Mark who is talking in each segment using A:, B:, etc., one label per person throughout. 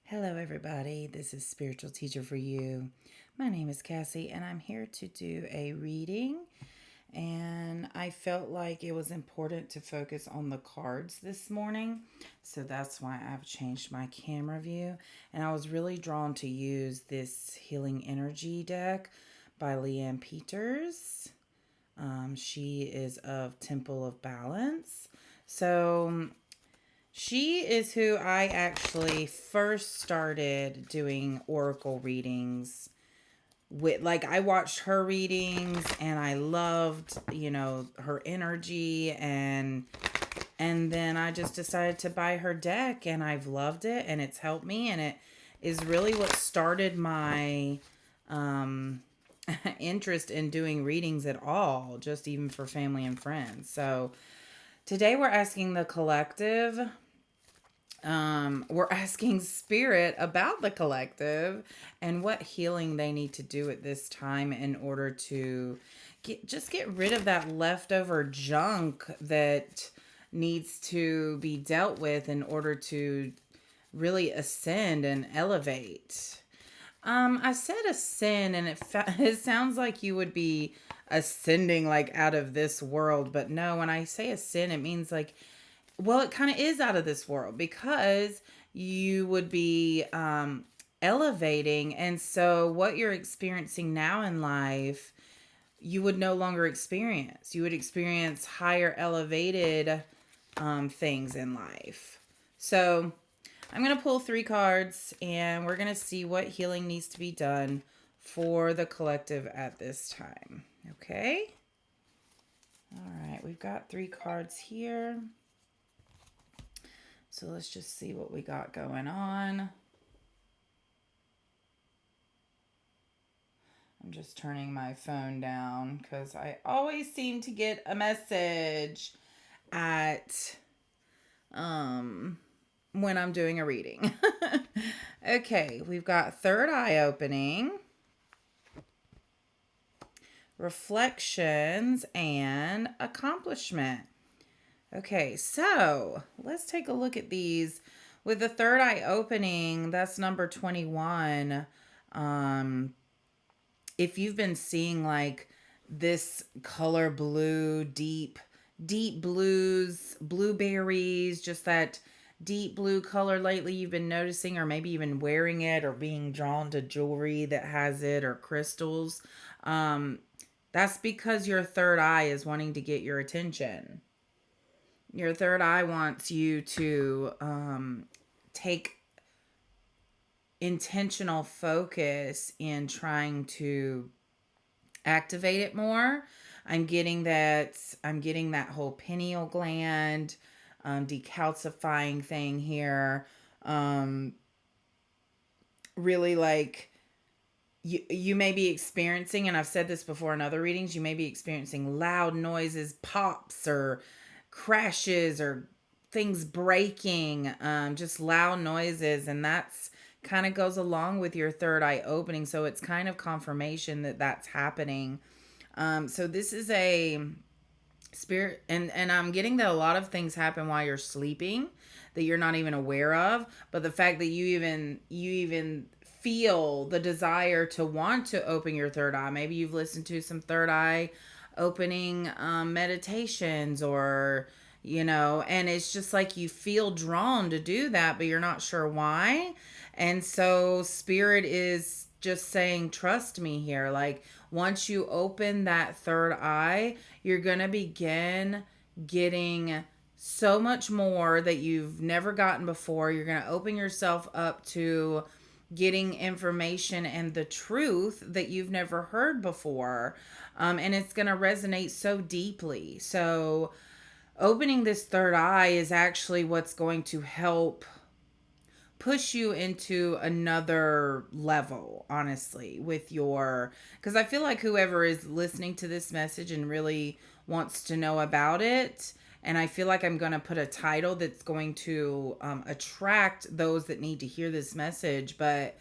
A: Hello, everybody. This is Spiritual Teacher for You. My name is Cassie, and I'm here to do a reading. And I felt like it was important to focus on the cards this morning. So that's why I've changed my camera view. And I was really drawn to use this Healing Energy deck by Leanne Peters. She is of Temple of Balance. So she is who I actually first started doing oracle readings with. Like, I watched her readings and I loved, her energy, and then I just decided to buy her deck, and I've loved it, and it's helped me, and it is really what started my um interest in doing readings at all, just even for family and friends. So today we're asking the collective, we're asking spirit about the collective and what healing they need to do at this time in order to get rid of that leftover junk that needs to be dealt with in order to really ascend and elevate. I said ascend, and it sounds like you would be ascending like out of this world, but no. When I say ascend, it means like, well, it kind of is out of this world because you would be elevating. And so, what you're experiencing now in life, you would no longer experience. You would experience higher, elevated things in life. So, I'm going to pull 3 cards and we're going to see what healing needs to be done for the collective at this time. Okay? All right, we've got 3 cards here. So let's just see what we got going on. I'm just turning my phone down because I always seem to get a message at when I'm doing a reading. Okay, we've got third eye opening, reflections, and accomplishment. Okay, so let's take a look at these. With the third eye opening, that's number 21. If you've been seeing like this color blue, deep blues, blueberries, just that deep blue color lately, you've been noticing, or maybe even wearing it or being drawn to jewelry that has it, or crystals, that's because your third eye is wanting to get your attention. Your third eye wants you to take intentional focus in trying to activate it more. I'm getting that whole pineal gland decalcifying thing here. Um, Really, like, you may be experiencing, and I've said this before in other readings, you may be experiencing loud noises, pops or crashes or things breaking, just loud noises, and that's kind of goes along with your third eye opening. So it's kind of confirmation that that's happening. So this is a spirit, and I'm getting that a lot of things happen while you're sleeping that you're not even aware of, but the fact that you even feel the desire to want to open your third eye. Maybe you've listened to some third eye opening meditations, or and it's just like you feel drawn to do that, but you're not sure why. And so spirit is just saying, trust me here. Like, once you open that third eye, you're going to begin getting so much more that you've never gotten before. You're going to open yourself up to getting information and the truth that you've never heard before. And it's going to resonate so deeply. So, opening this third eye is actually what's going to help push you into another level, honestly, with your, because I feel like whoever is listening to this message and really wants to know about it, and I feel like I'm going to put a title that's going to attract those that need to hear this message. But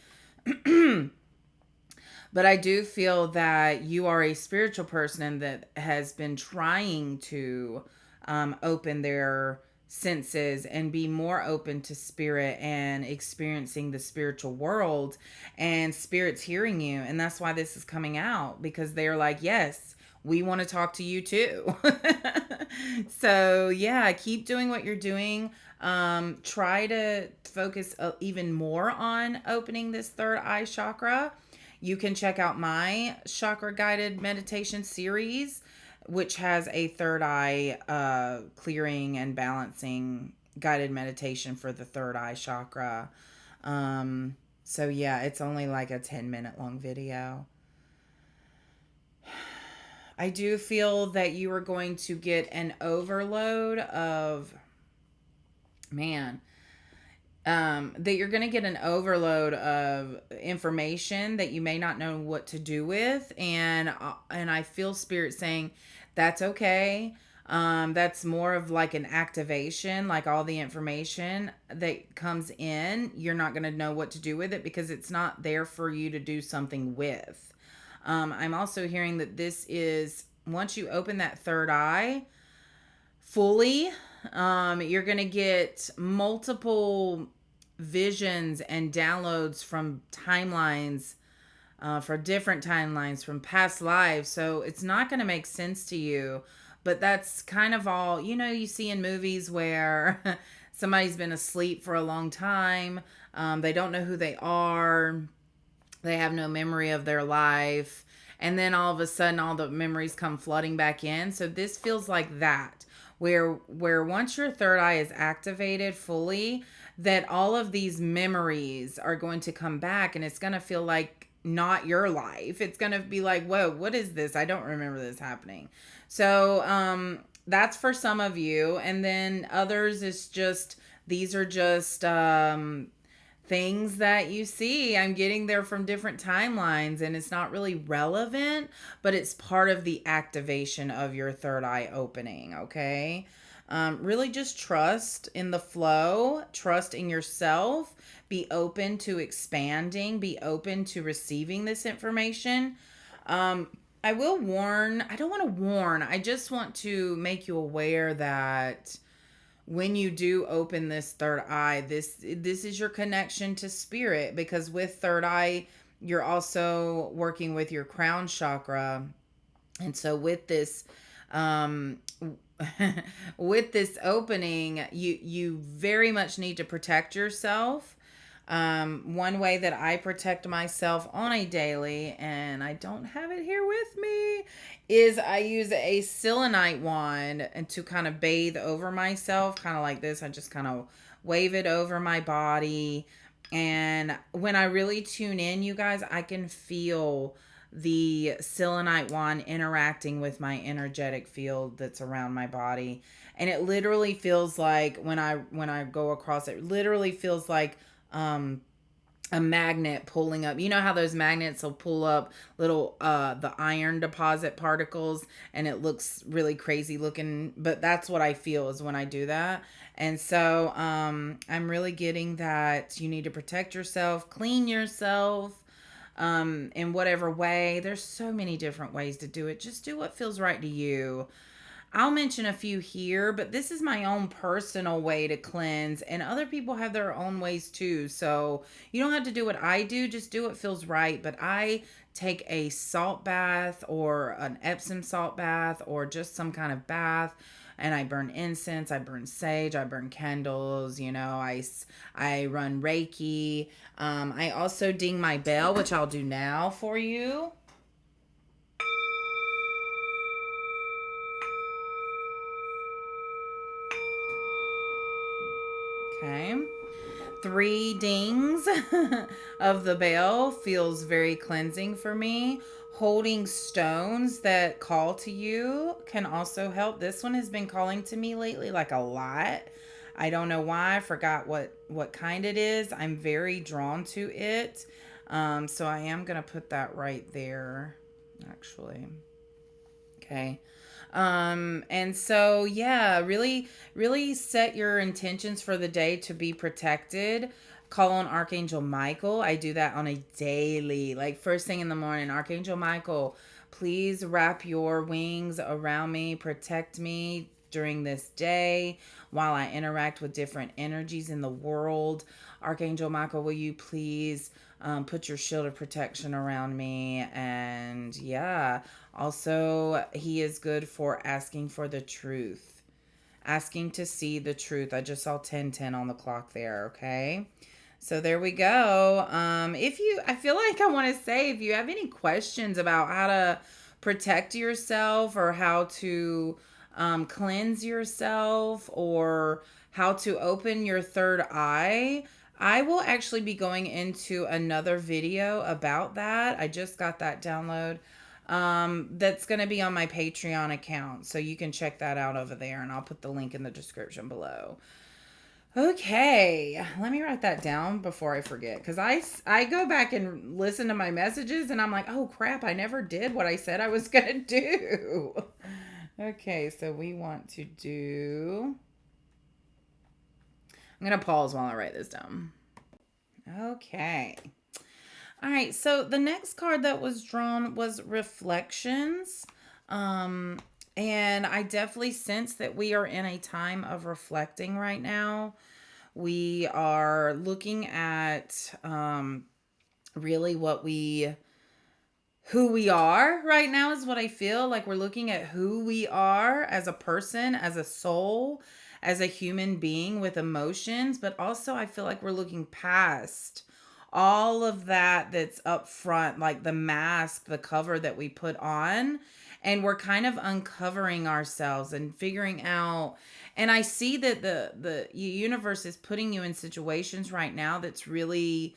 A: I do feel that you are a spiritual person that has been trying to open their senses and be more open to spirit and experiencing the spiritual world, and spirit's hearing you. And that's why this is coming out, because they're like, yes, we want to talk to you too. So yeah, keep doing what you're doing. Try to focus even more on opening this third eye chakra. You can check out my chakra guided meditation series, which has a third eye clearing and balancing guided meditation for the third eye chakra. So yeah, it's only like a 10-minute long video. I do feel that you are going to get an overload of, man, that you're going to get an overload of information that you may not know what to do with. And I feel spirit saying that's okay. That's more of like an activation, like all the information that comes in, you're not going to know what to do with it because it's not there for you to do something with. I'm also hearing that this is, once you open that third eye fully, you're going to get multiple visions and downloads from timelines, for different timelines from past lives. So it's not going to make sense to you, but that's kind of all, you see in movies where somebody's been asleep for a long time. They don't know who they are. They have no memory of their life. And then all of a sudden, all the memories come flooding back in. So this feels like that, where once your third eye is activated fully, that all of these memories are going to come back, and it's going to feel like not your life. It's going to be like, whoa, what is this? I don't remember this happening. So that's for some of you. And then others is just, these are just things that you see. I'm getting there from different timelines, and it's not really relevant, but it's part of the activation of your third eye opening. Okay. Really just trust in the flow, trust in yourself, be open to expanding, be open to receiving this information. I will warn, I don't want to warn, I just want to make you aware that when you do open this third eye, this is your connection to spirit, because with third eye, you're also working with your crown chakra. And so with this with this opening, you very much need to protect yourself. One way that I protect myself on a daily, and I don't have it here with me, is I use a selenite wand and to kind of bathe over myself, kind of like this. I just kind of wave it over my body. And when I really tune in, you guys, I can feel the selenite wand interacting with my energetic field that's around my body. And it literally feels like when I go across it, literally feels like um a magnet pulling up. You know how those magnets will pull up little the iron deposit particles, and it looks really crazy looking, but that's what I feel is when I do that. And so I'm really getting that you need to protect yourself, clean yourself, in whatever way. There's so many different ways to do it. Just do what feels right to you. I'll mention a few here, but this is my own personal way to cleanse, and other people have their own ways too. So you don't have to do what I do, just do what feels right. But I take a salt bath or an Epsom salt bath or just some kind of bath, and I burn incense, I burn sage, I burn candles, I run Reiki. I also ding my bell, which I'll do now for you. Okay. 3 dings of the bell feels very cleansing for me. Holding stones that call to you can also help. This one has been calling to me lately, like a lot. I don't know why. I forgot what kind it is. I'm very drawn to it. So I am gonna put that right there, actually. Okay. And so yeah, really set your intentions for the day to be protected. Call on Archangel Michael. I do that on a daily, like first thing in the morning. Archangel Michael, please wrap your wings around me, protect me, during this day while I interact with different energies in the world. Archangel Michael, will you please put your shield of protection around me? And yeah, also, he is good for asking for the truth, asking to see the truth. I just saw 1010 on the clock there, okay? So there we go. If you, I feel like I want to say, if you have any questions about how to protect yourself or how to cleanse yourself or how to open your third eye, I will actually be going into another video about that. I just got that download. That's going to be on my Patreon account. So you can check that out over there, and I'll put the link in the description below. Okay, let me write that down before I forget, because I go back and listen to my messages and I'm like, oh crap, I never did what I said I was gonna do. Okay, so we want to do, I'm gonna pause while I write this down. Okay. All right, so the next card that was drawn was Reflections. And I definitely sense that we are in a time of reflecting right now. We are looking at really who we are right now is what I feel like. We're looking at who we are as a person, as a soul, as a human being with emotions, but also I feel like we're looking past all of that that's up front, like the mask, the cover that we put on, and we're kind of uncovering ourselves and figuring out. And I see that the universe is putting you in situations right now that's really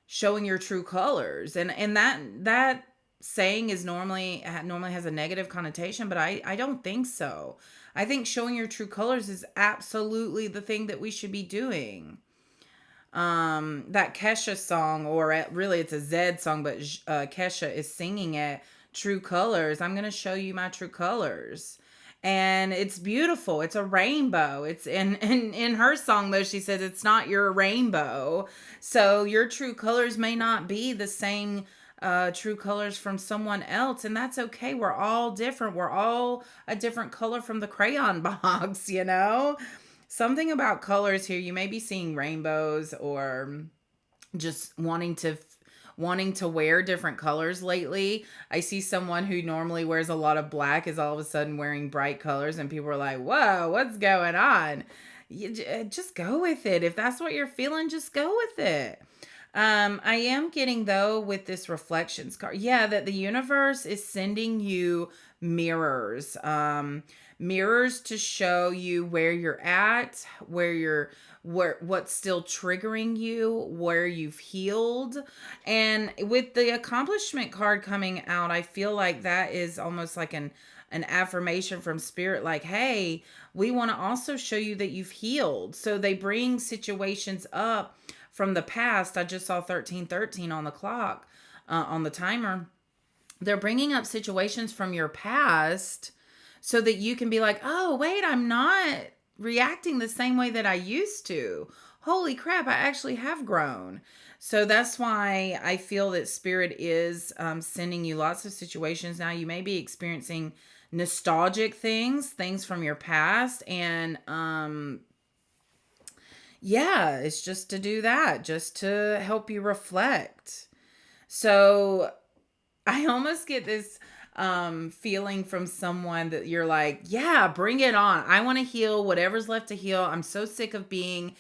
A: showing your true colors. And that saying is normally has a negative connotation, but I don't think so. I think showing your true colors is absolutely the thing that we should be doing. That Kesha song, or really it's a Zed song, but Kesha is singing it, True Colors. I'm going to show you my true colors. And it's beautiful. It's a rainbow. It's in her song though, she says it's not your rainbow. So your true colors may not be the same true colors from someone else, and that's okay. We're all different. We're all a different color from the crayon box, you know? Something about colors here. You may be seeing rainbows or just wanting to wear different colors lately. I see someone who normally wears a lot of black is all of a sudden wearing bright colors, and people are like, whoa, what's going on? Just go with it. If that's what you're feeling, just go with it. I am getting though with this reflections card, yeah, that the universe is sending you mirrors. Mirrors to show you where you're at, what's still triggering you, where you've healed. And with the accomplishment card coming out, I feel like that is almost like an affirmation from spirit, like, hey, we want to also show you that you've healed. So they bring situations up from the past. I just saw 1313 on the clock, on the timer. They're bringing up situations from your past so that you can be like, oh, wait, I'm not reacting the same way that I used to. Holy crap, I actually have grown. So that's why I feel that Spirit is sending you lots of situations now. You may be experiencing nostalgic things from your past. And yeah, it's just to do that, just to help you reflect. So I almost get this feeling from someone that you're like, yeah, bring it on. I want to heal whatever's left to heal. I'm so sick of being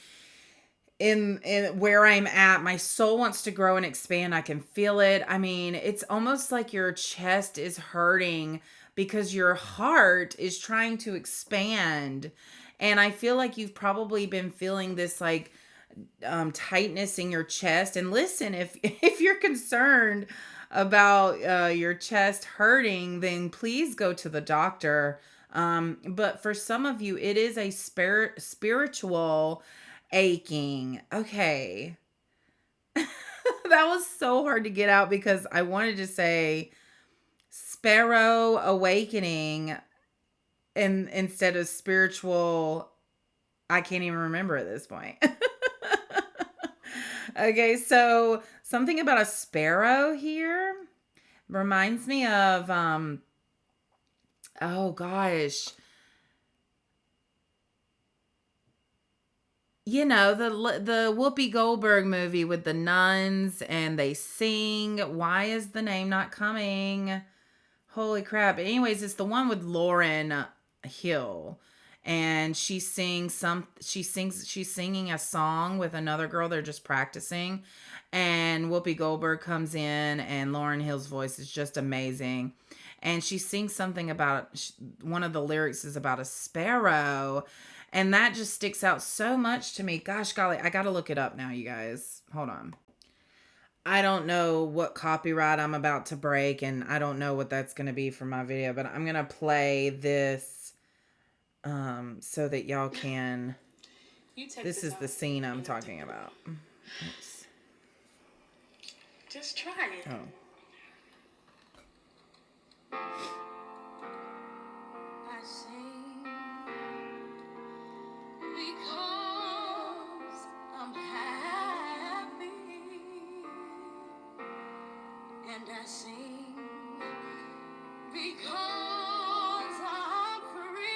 A: in where I'm at. My soul wants to grow and expand. I can feel it. I mean, it's almost like your chest is hurting because your heart is trying to expand. And I feel like you've probably been feeling this like tightness in your chest. And listen, if you're concerned about your chest hurting, then please go to the doctor. But for some of you, it is a spiritual aching. Okay. That was so hard to get out because I wanted to say sparrow awakening and instead of spiritual. I can't even remember at this point. Okay, so something about a sparrow here reminds me of oh gosh. you know, the Whoopi Goldberg movie with the nuns and they sing, "Why is the name not coming?" Holy crap. Anyways, it's the one with Lauren Hill. And she's singing a song with another girl. They're just practicing. And Whoopi Goldberg comes in and Lauren Hill's voice is just amazing. And she sings something about, one of the lyrics is about a sparrow. And that just sticks out so much to me. Gosh golly, I got to look it up now, you guys. Hold on. I don't know what copyright I'm about to break, and I don't know what that's going to be for my video, but I'm going to play this so that y'all can. This is the scene I'm talking about. Oops.
B: Just try it.
A: Oh.
B: I sing because I'm happy, and I sing because I'm free.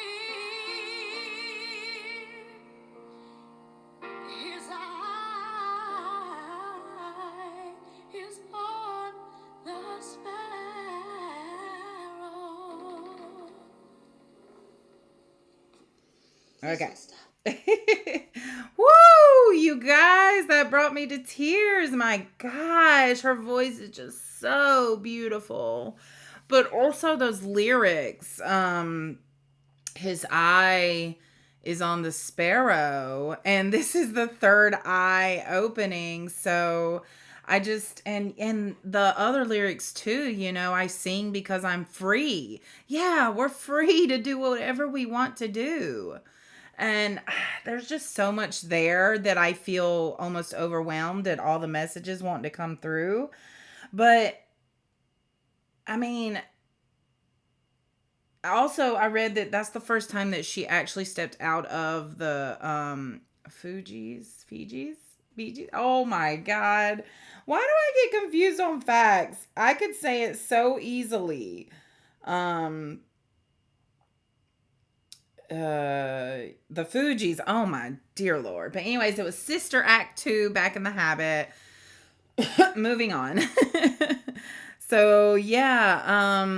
B: His eye is on the sparrow.
A: Okay. Woo, you guys, that brought me to tears. My gosh, her voice is just so beautiful. But also those lyrics, his eye is on the sparrow, and this is the third eye opening. So I just, and the other lyrics too, you know, I sing because I'm free. Yeah, we're free to do whatever we want to do. And there's just so much there that I feel almost overwhelmed at all the messages wanting to come through. But I mean, also I read that that's the first time that she actually stepped out of the Fijis. Oh my god. Why do I get confused on facts? I could say it so easily. Um the Fugees. Oh my dear lord. But anyways, it was Sister Act 2, Back in the Habit. Moving on. So yeah,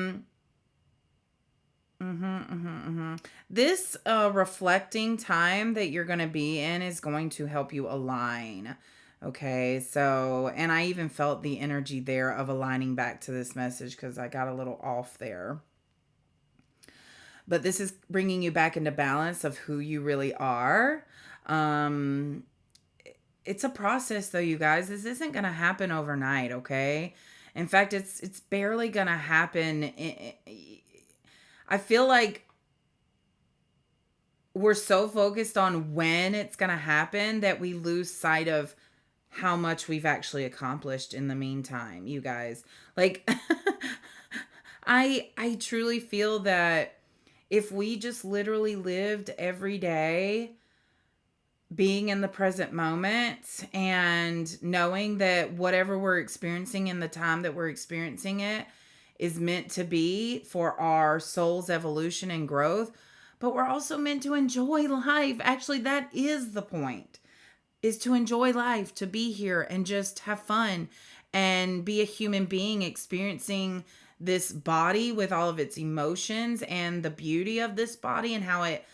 A: this reflecting time that you're going to be in is going to help you align. Okay, so, and I even felt the energy there of aligning back to this message because I got a little off there. But this is bringing you back into balance of who you really are. Um, it's a process though, you guys. This isn't going to happen overnight, okay? In fact, it's barely going to happen. I feel like we're so focused on when it's going to happen that we lose sight of how much we've actually accomplished in the meantime, you guys. Like I truly feel that if we just literally lived every day being in the present moment and knowing that whatever we're experiencing in the time that we're experiencing it is meant to be for our soul's evolution and growth, but we're also meant to enjoy life. Actually, that is the point, is to enjoy life, to be here and just have fun and be a human being experiencing this body with all of its emotions and the beauty of this body and how it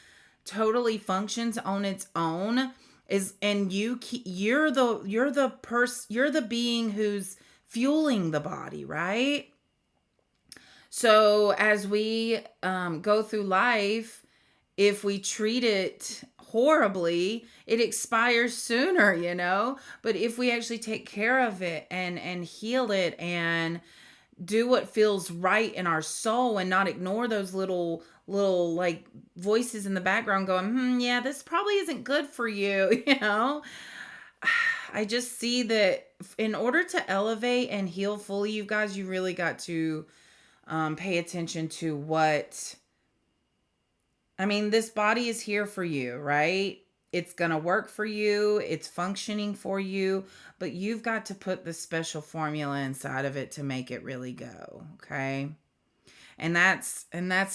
A: totally functions on its own. Is, and you're the being who's fueling the body, right? So as we go through life, if we treat it horribly, it expires sooner, you know? But if we actually take care of it and heal it and do what feels right in our soul and not ignore those little like voices in the background going, yeah, this probably isn't good for you, you know? I just see that in order to elevate and heal fully, you guys, you really got to pay attention to what, I mean, this body is here for you, right? It's going to work for you. It's functioning for you, but you've got to put the special formula inside of it to make it really go. Okay. And that's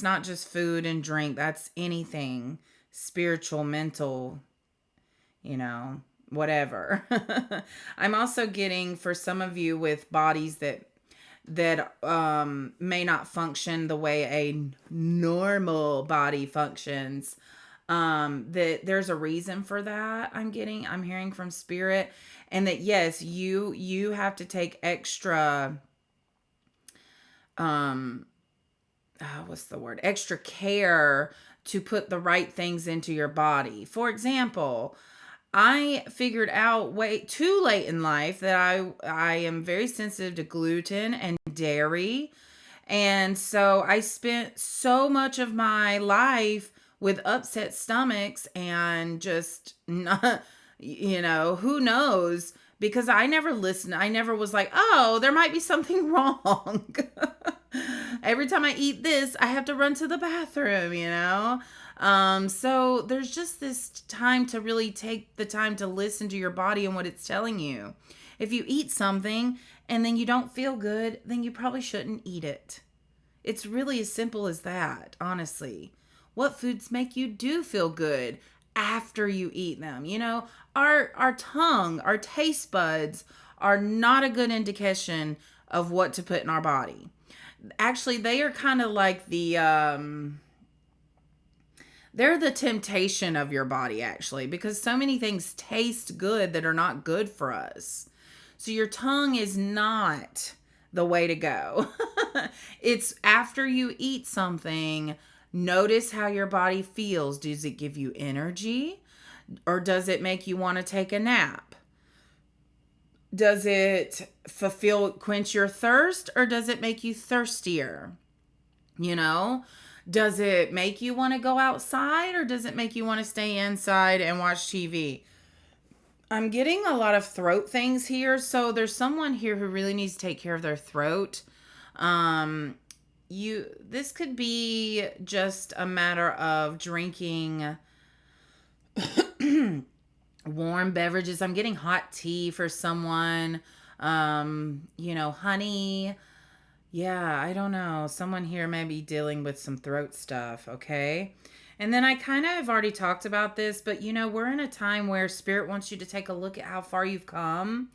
A: not just food and drink. That's anything spiritual, mental, you know, whatever. I'm also getting for some of you with bodies that may not function the way a normal body functions, that there's a reason for that. I'm hearing from spirit, and that yes, you have to take extra um what's the word, extra care to put the right things into your body. For example, I figured out way too late in life that I am very sensitive to gluten and dairy. And so I spent so much of my life with upset stomachs and just not, who knows, because I never listened. I never was like, "Oh, there might be something wrong." Every time I eat this, I have to run to the bathroom. So there's just this time to really take the time to listen to your body and what it's telling you. If you eat something and then you don't feel good, then you probably shouldn't eat it. It's really as simple as that, honestly. What foods make you do feel good after you eat them? Our tongue, our taste buds are not a good indication of what to put in our body. Actually, they are kind of like they're the temptation of your body, actually, because so many things taste good that are not good for us. So your tongue is not the way to go. It's after you eat something, notice how your body feels. Does it give you energy, or does it make you want to take a nap? Does it quench your thirst, or does it make you thirstier? You know, does it make you want to go outside, or does it make you want to stay inside and watch TV? I'm getting a lot of throat things here. So there's someone here who really needs to take care of their throat. This could be just a matter of drinking warm beverages. I'm getting hot tea for someone. Honey. Yeah, I don't know. Someone here may be dealing with some throat stuff, okay? And then I kind of have already talked about this, but we're in a time where Spirit wants you to take a look at how far you've come.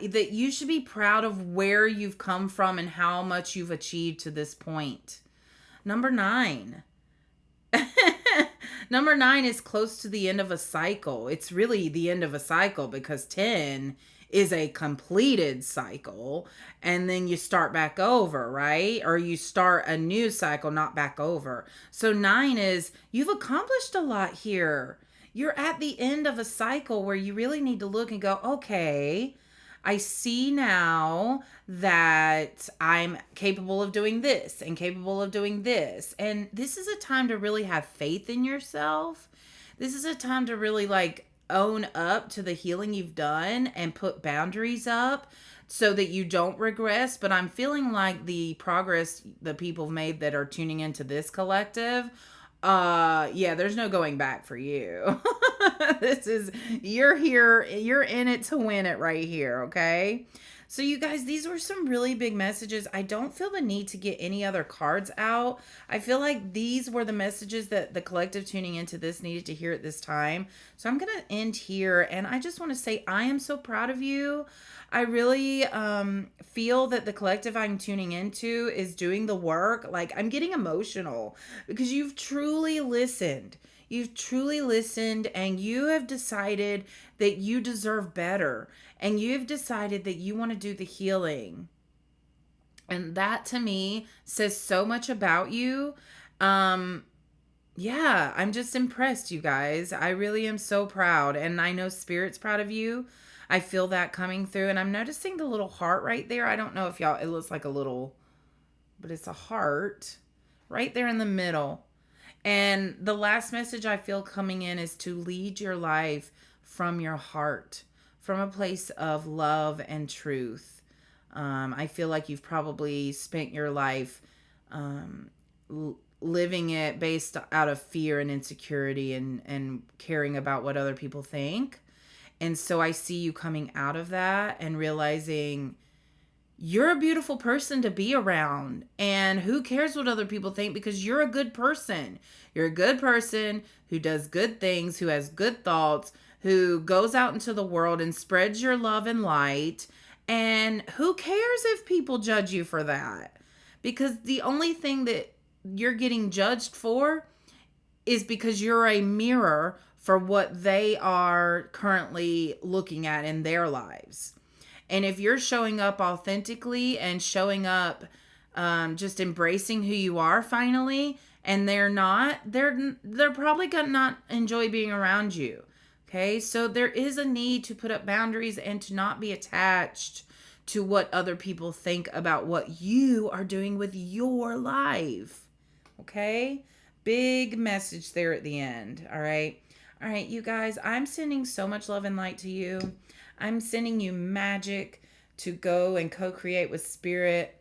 A: That you should be proud of where you've come from and how much you've achieved to this point. Number 9. Number 9 is close to the end of a cycle. It's really the end of a cycle because 10 is a completed cycle, and then you start back over, right? Or you start a new cycle, not back over. So 9 is you've accomplished a lot here. You're at the end of a cycle where you really need to look and go, okay, I see now that I'm capable of doing this and capable of doing this. And this is a time to really have faith in yourself. This is a time to really own up to the healing you've done and put boundaries up so that you don't regress. But I'm feeling like the progress the people have made that are tuning into this collective, there's no going back for you. You're here, you're in it to win it right here, okay? So you guys, these were some really big messages. I don't feel the need to get any other cards out. I feel like these were the messages that the collective tuning into this needed to hear at this time. So I'm going to end here, and I just want to say I am so proud of you. I really feel that the collective I'm tuning into is doing the work. I'm getting emotional because you've truly listened. You've truly listened, and you have decided that you deserve better, and you've decided that you want to do the healing. And that to me says so much about you. Yeah, I'm just impressed, you guys. I really am so proud, and I know Spirit's proud of you. I feel that coming through, and I'm noticing the little heart right there. I don't know if it looks like a little, but it's a heart right there in the middle. And the last message I feel coming in is to lead your life from your heart, from a place of love and truth. I feel like you've probably spent your life living it based out of fear and insecurity and caring about what other people think. And so I see you coming out of that and realizing you're a beautiful person to be around, and who cares what other people think, because you're a good person. You're a good person who does good things, who has good thoughts, who goes out into the world and spreads your love and light. And who cares if people judge you for that? Because the only thing that you're getting judged for is because you're a mirror for what they are currently looking at in their lives. And if you're showing up authentically and showing up, just embracing who you are finally, and they're not, they're probably gonna not enjoy being around you. Okay, so there is a need to put up boundaries and to not be attached to what other people think about what you are doing with your life. Okay, big message there at the end. All right. All right, you guys, I'm sending so much love and light to you. I'm sending you magic to go and co create with spirit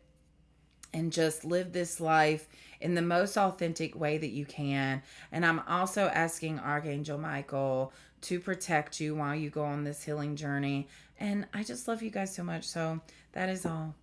A: and just live this life in the most authentic way that you can. And I'm also asking Archangel Michael to protect you while you go on this healing journey. And I just love you guys so much. So that is all.